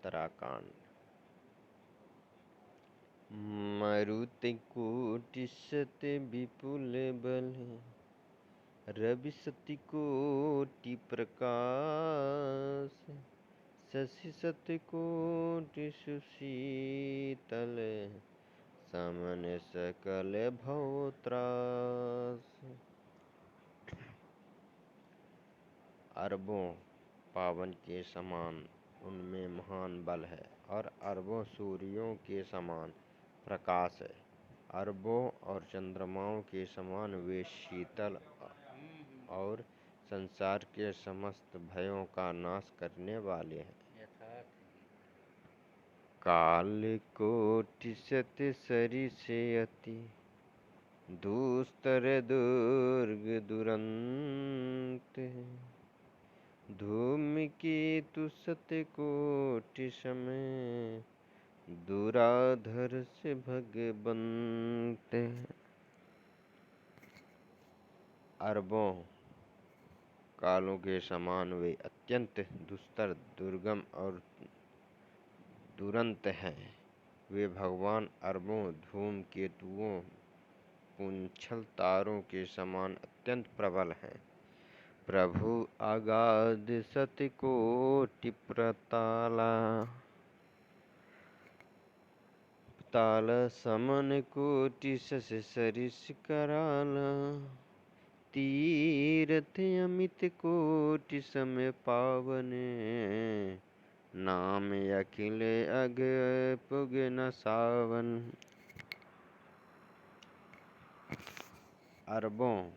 उत्तराखंड। मारुति सत विपुल बल, रवि सति कोटि प्रकाश, शशि सत कोटि सुशीतल, समन सकल भव त्रास। अरबों पावन के समान उनमें महान बल है और अरबों सूर्यों के समान प्रकाश है। अरबों और चंद्रमाओं के समान वे शीतल और संसार के समस्त भयों का नाश करने वाले हैं। काल कोटि सत सरिस अति, दुस्तर दुर्ग दुरंत, धूमकेतु सत कोटि सम, दुराधर से भगवंत। अरबों कालों के समान वे अत्यंत दुस्तर, दुर्गम और दुरंत हैं। वे भगवान अरबों धूमकेतुओं पुंछल तारों के समान अत्यंत प्रबल हैं। प्रभु अगाध सत कोटि प्रताला, ताल समन कोटि शशि सरिस कराला, तीरथ अमित कोटि सम पावन, नाम अखिल अग पुग न सावन। अरबों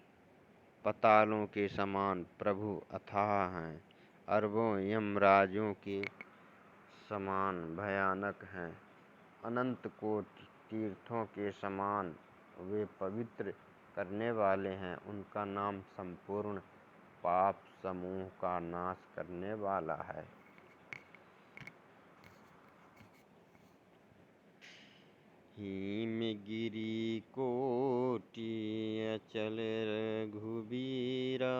पतालों के समान प्रभु अथाह हैं। अरबों यमराजों के समान भयानक हैं। अनंत कोटि तीर्थों के समान वे पवित्र करने वाले हैं। उनका नाम संपूर्ण पाप समूह का नाश करने वाला है। हिमगिरि कोटि अचल रघुबीरा,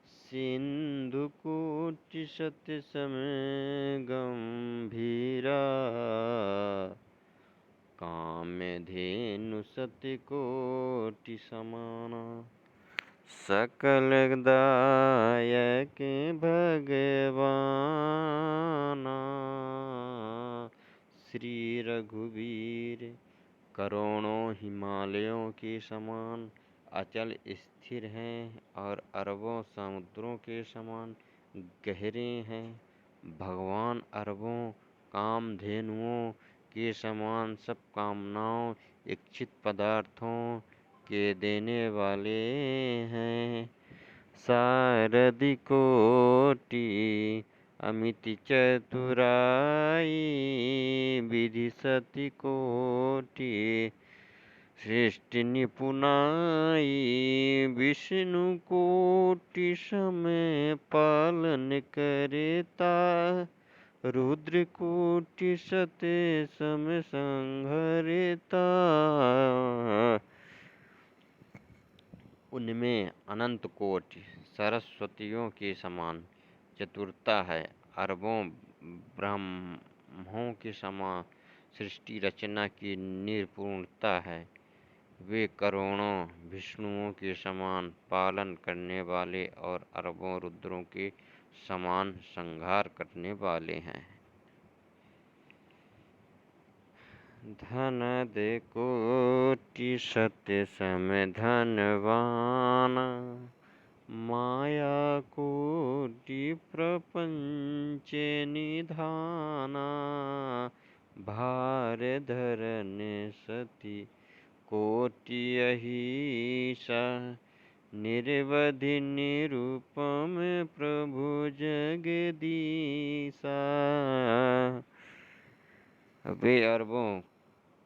सिंधु कोटि सत सम गंभीरा, कामधेनु सत कोटि समाना, सकल दायक भगवाना। श्री रघुवीर करोड़ों हिमालयों के समान अचल स्थिर हैं और अरबों समुद्रों के समान गहरे हैं। भगवान अरबों कामधेनुओं के समान सब कामनाओं इच्छित पदार्थों के देने वाले हैं। सारथि कोटि अमित चतुराई, विधि सति कोटि सृष्टि निपुणाई, विष्णु कोटि सम पालन करता, रुद्र कोटि सत सम संहरता। उनमें अनंत कोटि सरस्वतियों के समान चतुरता है। अरबों ब्रह्मों के समान सृष्टि रचना की निपुणता है। वे करोड़ों विष्णुओं के समान पालन करने वाले और अरबों रुद्रों के समान संहार करने वाले हैं। धन दे कोटि सत सम धनवाना, माया कोटि प्रपंच निधाना, भार धरन सति कोटि अहिसा, निर्वधि निरूपम प्रभु जगदीसा। वे अरबों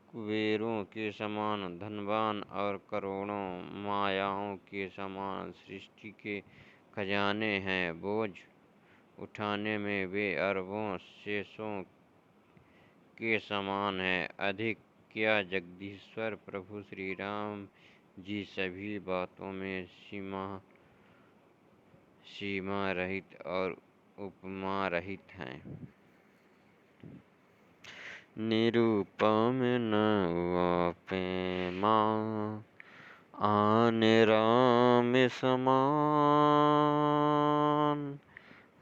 कुबेरों के समान धनवान और करोड़ों मायाओं के समान सृष्टि के खजाने हैं। बोझ उठाने में वे अरबों शेषों के समान हैं। अधिक क्या जगदीश्वर प्रभु श्री राम जी सभी बातों में सीमा रहित और उपमा रहित हैं। निरुपम नवपेमा आन राम समान।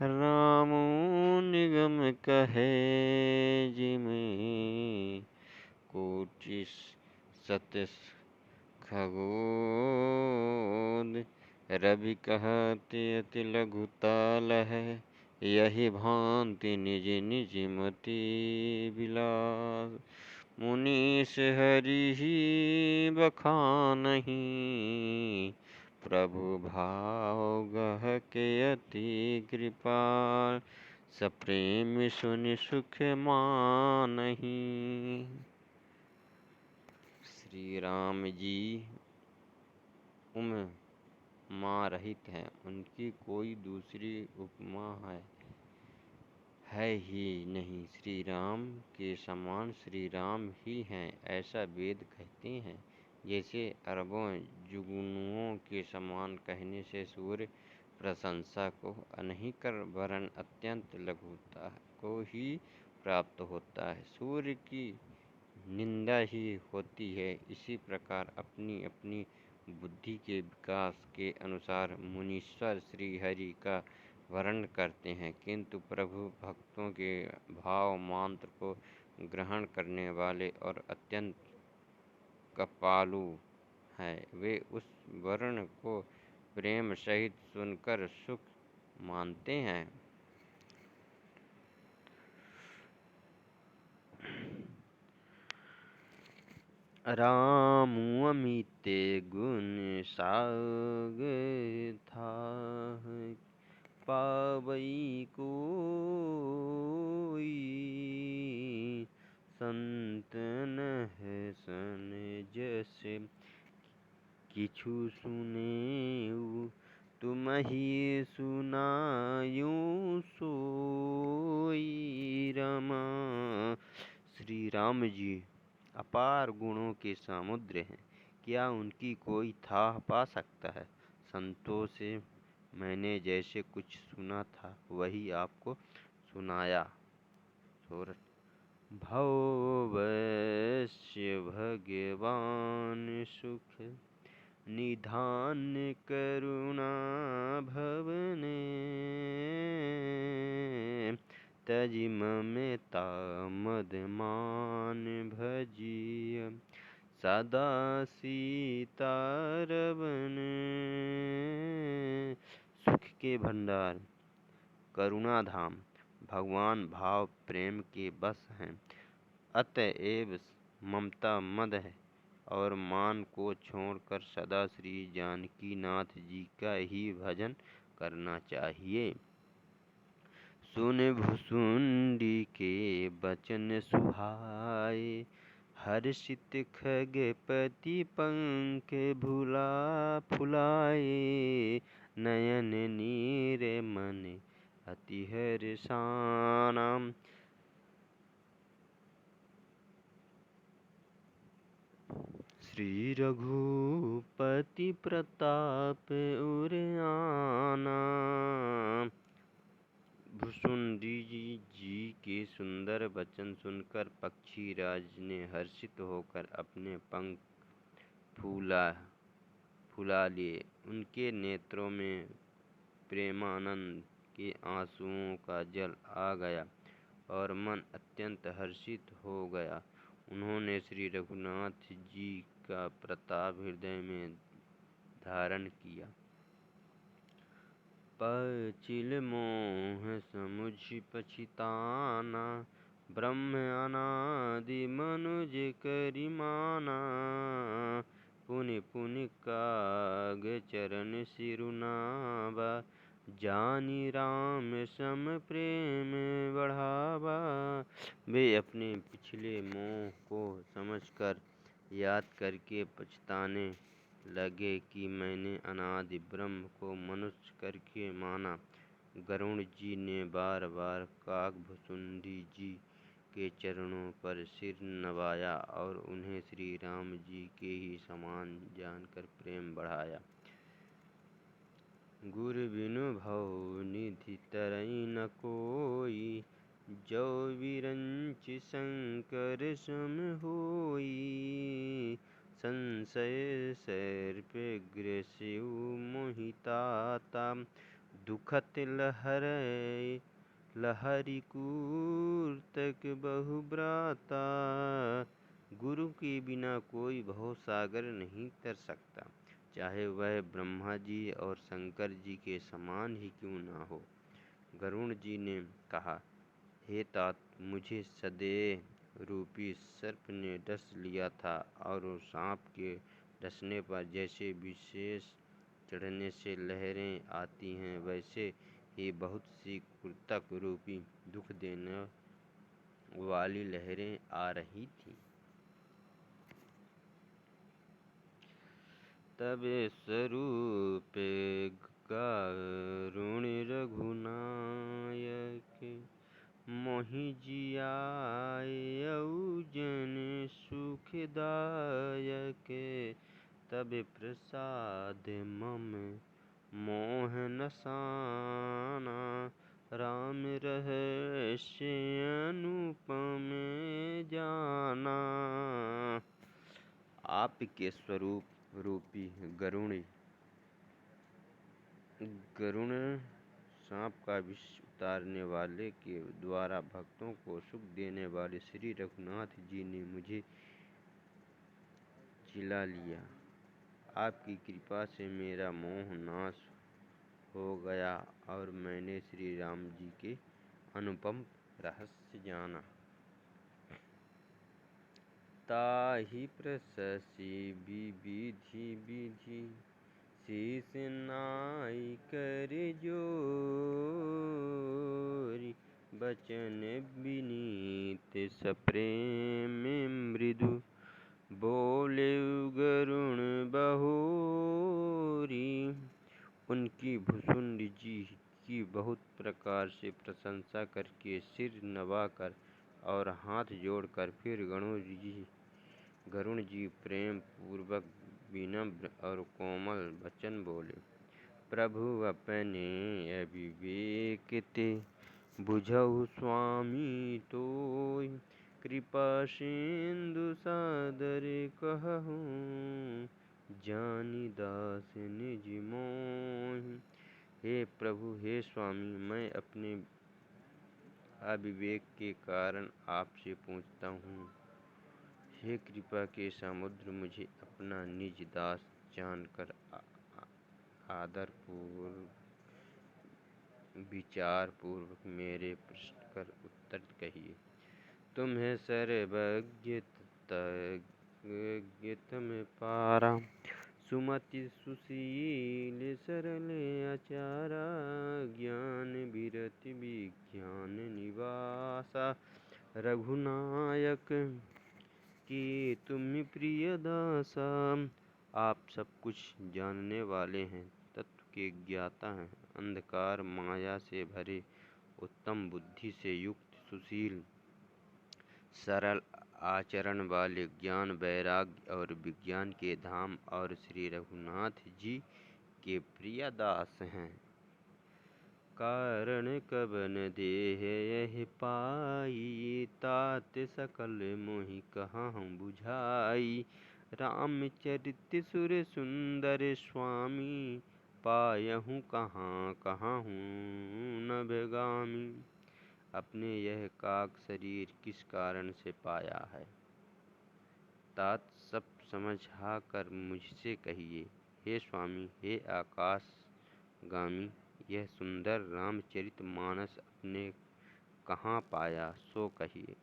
रामो निगम कहे जिमें कोटि सत खगोद। रवि कहते अति लघुताल है, यही भांति निज निज मति विलास। मुनीष हरि बखानहि, प्रभु भाव गहके अति कृपाल। सप्रेम सुनि सुख मानहि। श्री राम जी उपमा रहित हैं, उनकी कोई दूसरी उपमा है ही नहीं। श्री राम के समान श्री राम ही हैं, ऐसा वेद कहते हैं। जैसे अरबों जुगनुओं के समान कहने से सूर्य प्रशंसा को नहीं कर वरन अत्यंत लघुता को ही प्राप्त होता है, सूर्य की निंदा ही होती है। इसी प्रकार अपनी अपनी बुद्धि के विकास के अनुसार मुनीश्वर श्री हरि का वर्णन करते हैं, किंतु प्रभु भक्तों के भाव मात्र को ग्रहण करने वाले और अत्यंत कृपालु हैं। वे उस वर्ण को प्रेम सहित सुनकर सुख मानते हैं। राम अमित गुण सागर था, पावई कोई। संतन है सन जैसे किछु सुनेऊ, तुमहि सुनायूं सोई। रमा श्री राम जी अपार गुणों के समुद्र हैं, क्या उनकी कोई था पा सकता है। संतों से मैंने जैसे कुछ सुना था वही आपको सुनाया। भव वैश्य भगवान सुख निधान करुणा भवने। तजि ममता मदमान भजिय, सदा सीतारवन। सुख के भंडार करुणा धाम भगवान भाव प्रेम के बस हैं, अतएव ममता मद है और मान को छोड़कर सदा श्री जानकी नाथ जी का ही भजन करना चाहिए। सुन भुसुंडी के बचन सुहाए, हर्षित खगपति पंख भुला फुलाए। नयन नीर मन अति हर्षाना, श्री रघुपति प्रताप उरआना। भुसुंडी जी के सुंदर वचन सुनकर पक्षी राज ने हर्षित होकर अपने पंख फुला लिए। उनके नेत्रों में प्रेमानंद के आंसुओं का जल आ गया और मन अत्यंत हर्षित हो गया। उन्होंने श्री रघुनाथ जी का प्रताप हृदय में धारण किया। पचिल मोह समुझ पछिताना, ब्रह्म अनादि मनुज करिमाना। पुनि पुनि काग चरण सिरुनावा, जानी राम सम प्रेम बढ़ावा। वे अपने पिछले मोह को समझकर याद करके पछताने लगे कि मैंने अनादि ब्रह्म को मनुष्य करके माना। गरुड़ जी ने बार बार काकभुसुंडी जी के चरणों पर सिर नवाया और उन्हें श्री राम जी के ही समान जानकर प्रेम बढ़ाया। गुर बिनु भव निधि तरई न कोई, जो विरंच शंकर सम होई, संशय सर्प ग्रस्यु मोहिताता। दुखत लहरी कूर्तक बहुब्राता। गुरु के बिना कोई भव सागर नहीं तर सकता, चाहे वह ब्रह्मा जी और शंकर जी के समान ही क्यों ना हो। गरुण जी ने कहा, हे तात, मुझे सदेह रूपी सर्प ने डस लिया था, और सांप के डसने पर जैसे विशेष चढ़ने से लहरें आती हैं, वैसे ही बहुत सी कुर्तक रूपी दुख देने वाली लहरें आ रही थीं। तब स्वरूप गरुण रघुनायक, मोहि जियायउ जन सुखदायक। तब प्रसाद मम मोह नसाना, राम रहस्य अनुपम जाना। आपके स्वरूप रूपी गरुण सांप का विष उतारने वाले के द्वारा भक्तों को सुख देने वाले श्री रघुनाथ जी ने मुझे चिल्ला लिया। आपकी कृपा से मेरा मोह नाश हो गया और मैंने श्री राम जी के अनुपम रहस्य जाना। ताहि प्रशस्ति विधि विधि, शीस नाई कर जोरी। बचन विनीत सप्रेम मृदु, बोले गरुण बहोरी। उनकी भुसुंड जी की बहुत प्रकार से प्रशंसा करके, सिर नवाकर और हाथ जोड़कर फिर गरुण जी प्रेम पूर्वक विनम्र और कोमल वचन बोले। प्रभु अपने अविवेक ते बुझहु स्वामी तोय, कृपा सिंधु सादर कहहु, जानि दास निज मोहि। हे प्रभु, हे स्वामी, मैं अपने अविवेक के कारण आपसे पूछता हूँ। हे कृपा के समुद्र, मुझे अपना निज दास जानकर आदर पूर्वक विचार पूर्वक मेरे प्रश्न कर उत्तर कहिए। तुम्हें सर्वज्ञ तम पारा, सुमति सुशील सरल आचारा। ज्ञान विरति विज्ञान निवासा, रघुनायक कि तुम प्रिय दासा। आप सब कुछ जानने वाले हैं, तत्व के ज्ञाता हैं, अंधकार माया से भरे, उत्तम बुद्धि से युक्त, सुशील सरल आचरण वाले, ज्ञान वैराग्य और विज्ञान के धाम और श्री रघुनाथ जी के प्रिय दास हैं। कारण कबन देह यह पाई, तात सकल मोहि कहहुँ बुझाई। रामचरित सुर सुंदर स्वामी, पायहु कहाँ कहहुँ नभगामी। अपने यह काक शरीर किस कारण से पाया है, तात सब समझा कर मुझसे कहिए। हे स्वामी, हे आकाशगामी, यह सुंदर रामचरित मानस अपने कहाँ पाया, सो कहिए।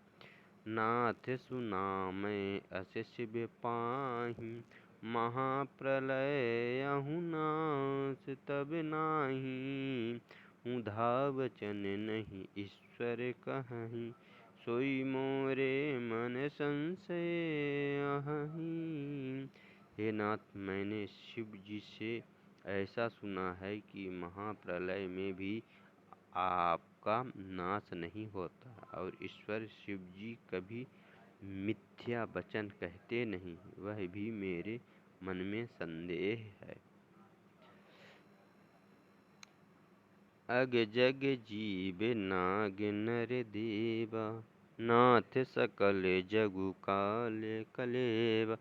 नाथ सुनामै अस शिव पाहि, महाप्रलय अहु नाश तब नाही। ऊँधा वचन नहीं ईश्वर कहहि, सोई मोरे मन संशय अहहि। हे नाथ, मैंने शिव जी से ऐसा सुना है कि महाप्रलय में भी आपका नाश नहीं होता, और ईश्वर शिव जी कभी मिथ्या वचन कहते नहीं, वह भी मेरे मन में संदेह है। अग जग जीव नाग नर देवा, नाथ सकल जगु काल कलेवा।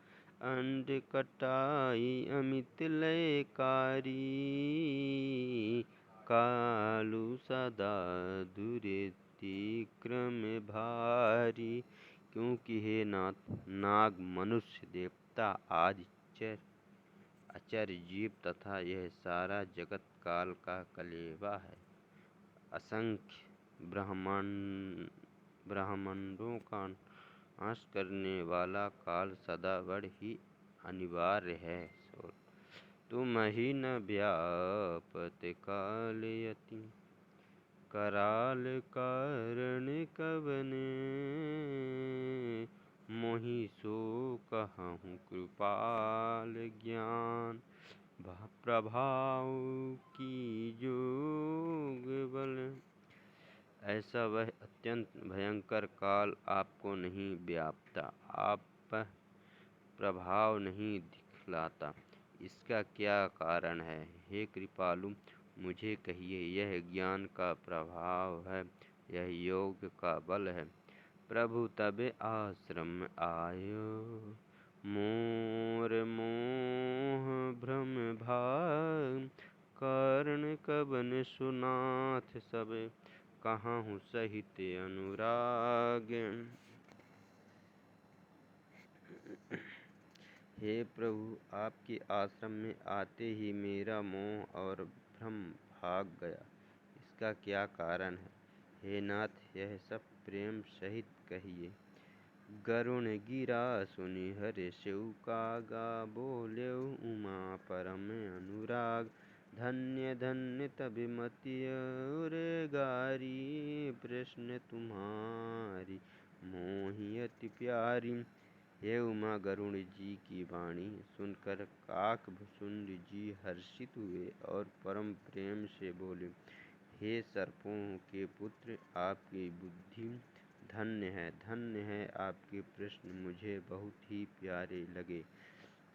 अंड कटाई अमित लयकारी, कालू सदा दुरिति क्रम भारी। क्योंकि हे नाथ, नाग मनुष्य देवता आदि चर अचर जीव तथा यह सारा जगत काल का कलेवा है। असंख्य ब्रह्मांडों का नाश करने वाला काल सदा बड़ ही अनिवार्य है। तुम ही न व्यापत कालयति, कराल कारण कवने। मोहि सो कहूँ कृपाल ज्ञान, प्रभाव की जोग बल। ऐसा वह अत्यंत भयंकर काल आपको नहीं व्यापता, आप पर प्रभाव नहीं दिखलाता। इसका क्या कारण है? हे कृपालु, मुझे कहिए। यह ज्ञान का प्रभाव है, यह योग का बल है। प्रभु तबे आश्रम आयो, मोर मोह भ्रम भाग। कारण कवन सुनाथ सबे, कहाहु सहित अनुराग। हे प्रभु, आपके आश्रम में आते ही मेरा मोह और भ्रम भाग गया। इसका क्या कारण है? हे नाथ, यह सब प्रेम सहित कहिए। गरुण गिरा सुनि हरि शिव कागा, बोल्यो उमा परम अनुराग। धन्य धन्य तब मति और गारी, प्रश्न तुम्हारी मोहि अति प्यारी। हे उमा, गरुण जी की वाणी सुनकर काकभुसुंड जी हर्षित हुए और परम प्रेम से बोले, हे सर्पों के पुत्र, आपकी बुद्धि धन्य है। आपके प्रश्न मुझे बहुत ही प्यारे लगे।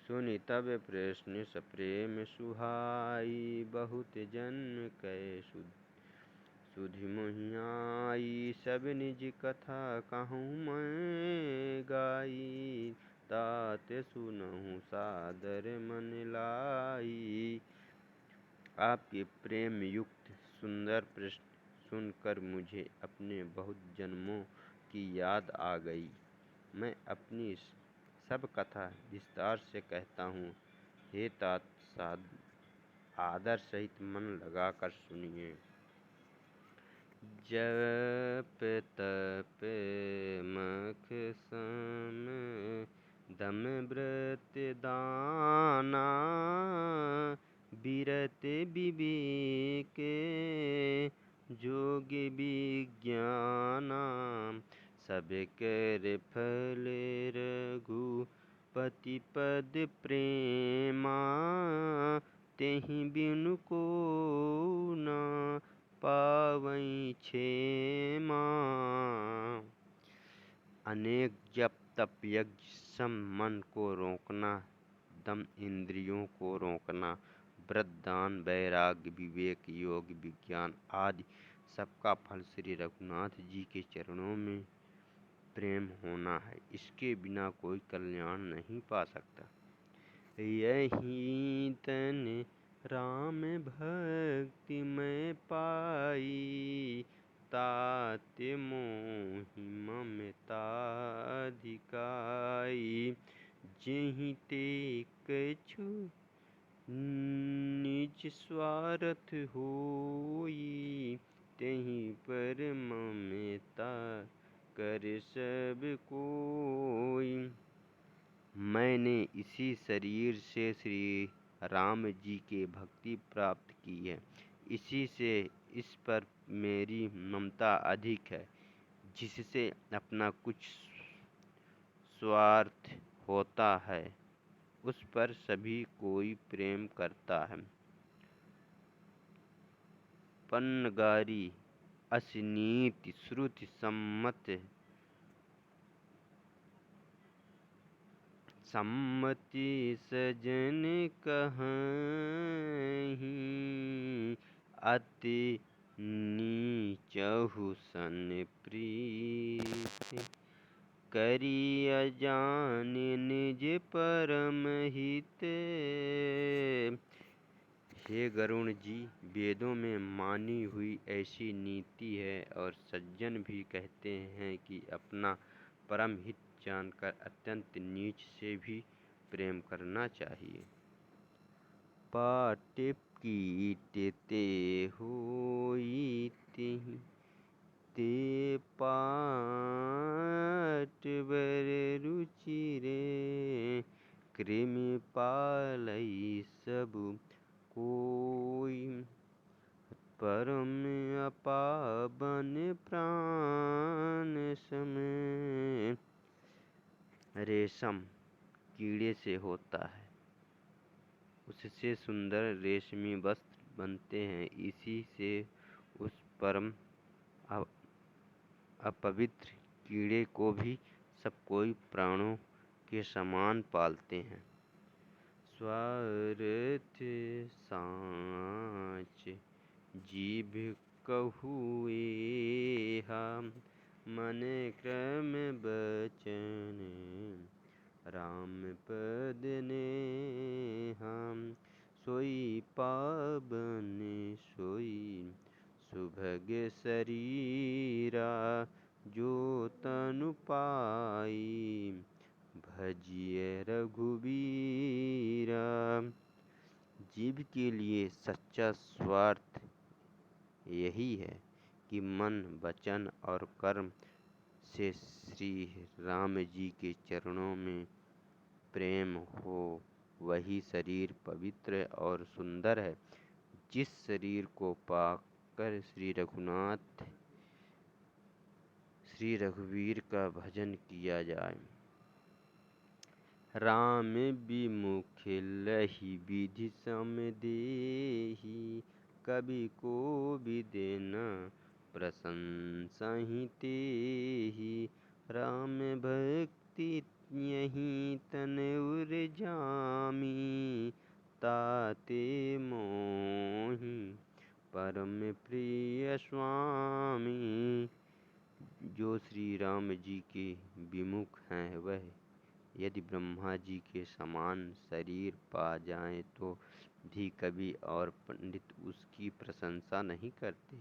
सुनि तब प्रश्न सप्रेम सुहाई, बहुत जन्म कै सुधि मोहि आई। सब निज कथा कहूँ मैं गाई, तात सुनहु सादर मन लाई। आपके प्रेम युक्त सुंदर प्रश्न सुनकर मुझे अपने बहुत जन्मों की याद आ गई। मैं अपनी सब कथा विस्तार से कहता हूँ। हे तात, आदर सहित मन लगाकर सुनिए। जप तप मख सम, दम व्रत दाना। विरत विवेक जोग विज्ञाना, सब कर फल रघुपति पद प्रेमा। तेहि बिनु को न पावई क्षेमा। अनेक जप तप यज्ञ सम मन को रोकना, दम इंद्रियों को रोकना, व्रत दान वैराग्य विवेक योग विज्ञान आदि सबका फल श्री रघुनाथ जी के चरणों में प्रेम होना है। इसके बिना कोई कल्याण नहीं पा सकता। यही तन राम भक्ति में पाई, तात मोहि ममता धिकाई। जेहि ते कछु निज स्वार्थ होई, तेहि पर ममता कर सब कोई। मैंने इसी शरीर से श्री राम जी के भक्ति प्राप्त की है, इसी से इस पर मेरी ममता अधिक है। जिससे अपना कुछ स्वार्थ होता है, उस पर सभी कोई प्रेम करता है। पन्नगारी असनीति श्रुति सम्मति सजन कहीं, अति नीचहु सन प्रीति, करी अजान निज परम हित। हे गरुण जी, वेदों में मानी हुई ऐसी नीति है और सज्जन भी कहते हैं कि अपना परम हित जानकर अत्यंत नीच से भी प्रेम करना चाहिए। पाटिप कीट ते होई तिहि, ते पाट बर रुचिरे, कृमि पालई सबु कोई, परम अपावन प्राण समय। रेशम कीड़े से होता है, उससे सुंदर रेशमी वस्त्र बनते हैं। इसी से उस परम अपवित्र कीड़े को भी सब कोई प्राणों के समान पालते हैं। स्वार्थ साँच जीभ कहु एहा, मन क्रम बचन राम पद नेहा। सोई पावन सोई सुभग शरीरा, जो तनु पाई भजिय रघुबीरा। जीव के लिए सच्चा स्वार्थ यही है कि मन, वचन और कर्म से श्री राम जी के चरणों में प्रेम हो। वही शरीर पवित्र और सुंदर है। जिस शरीर को पाकर श्री रघुवीर का भजन किया जाए। राम विमुख लहि विधि सम देहि, कवि को विदेन प्रशंसहि तेहि। राम भक्ति यहीं तन उर जामी, ताते मोहि परम प्रिय स्वामी। जो श्री राम जी के विमुख हैं, वह यदि ब्रह्मा जी के समान शरीर पा जाएं तो भी कवि और पंडित उसकी प्रशंसा नहीं करते।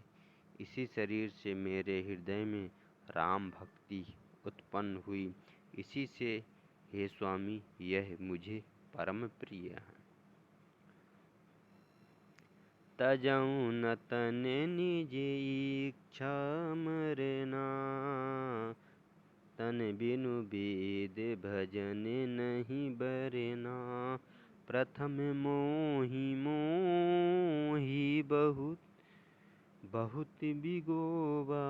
इसी शरीर से मेरे हृदय में राम भक्ति उत्पन्न हुई। इसी से हे स्वामी, यह मुझे परम प्रिय है। तजहु न तन निज इच्छा मरना, तन बिनु वेद भजन नहीं बरना। प्रथम मोहि बहुत बिगोबा,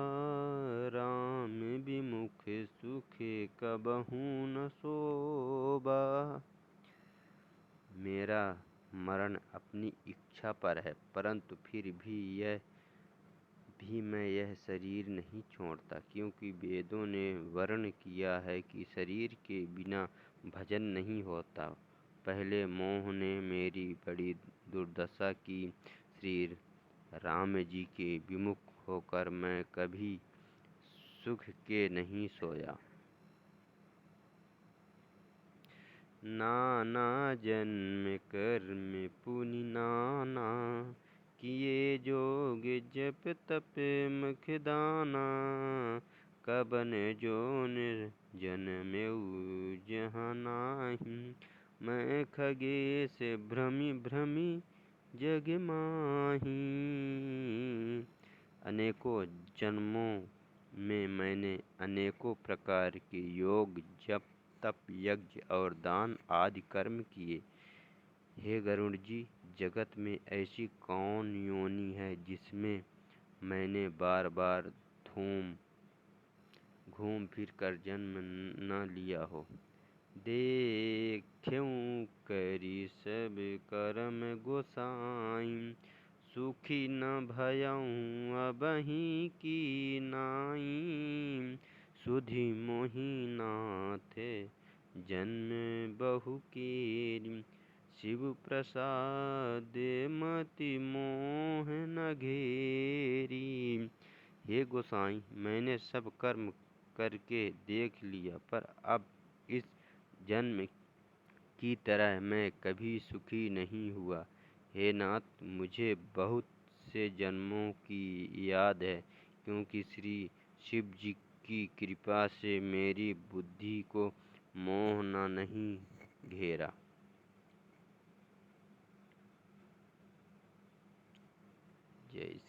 राम विमुख सुख कबहु न सोबा। मेरा मरण अपनी इच्छा पर है, परंतु फिर भी मैं यह शरीर नहीं छोड़ता, क्योंकि वेदों ने वर्ण किया है कि शरीर के बिना भजन नहीं होता। पहले मोह ने मेरी बड़ी दुर्दशा की। श्री राम जी के विमुख होकर मैं कभी सुख के नहीं सोया। नाना जन्म कर्म पुनि नाना, किए जोग जप तप मुख दाना। कबन जोन जन्मेउ जहाँ नाहि, मैं खगेश भ्रमि भ्रमि जग माही। अनेकों जन्मों में मैंने अनेकों प्रकार के योग, जप, तप, यज्ञ और दान आदि कर्म किए। हे गरुड़ जी, जगत में ऐसी कौन योनि है जिसमें मैंने बार बार घूम फिर कर जन्म न लिया हो। देख्यूं करी सब कर्म गोसाई, सुखी न भयऊं अबहि की नाई। सुधि मोहि नाथ जन्म बहु केरि, शिव प्रसाद मति मोह न घेरी। हे गोसाई, मैंने सब कर्म करके देख लिया, पर अब इस जन्म की तरह मैं कभी सुखी नहीं हुआ। हे नाथ, मुझे बहुत से जन्मों की याद है, क्योंकि श्री शिव जी की कृपा से मेरी बुद्धि को मोह न नहीं घेरा। जय